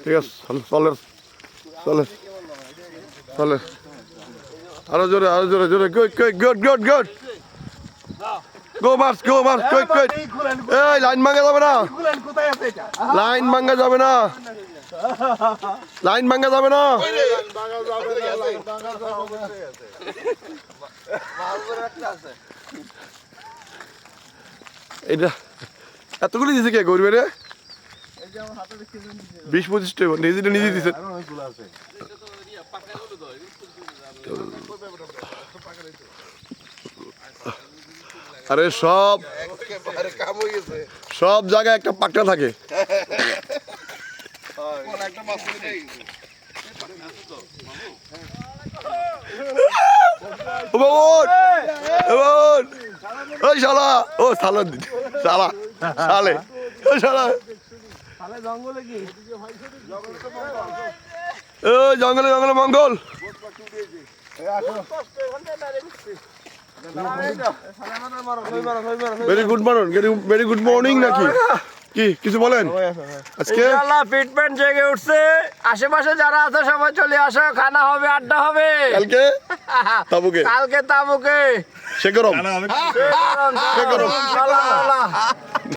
ঠিক আছে চলে চলে চলে আরো জোরে জোরে গুড গো মার্স কুইক এই লাইন ভাঙা যাবে না লাইন ভাঙা যাবে না এটা এতগুলি দিছে কে করবে রে 20-25 টাকা নিজে দিছে আরে সব জায়গায় একটা পাকটা থাকে ওই শালা ও শালে জঙ্গলে মঙ্গল ভেরি গুড মর্নিং নাকি কি কিছু বলেন আজকে ফিটমেন্ট জেগে উঠছে আশেপাশে যারা আছে সবাই চলে আসো খানা হবে আড্ডা হবে কালকে তাবুকে সে গরম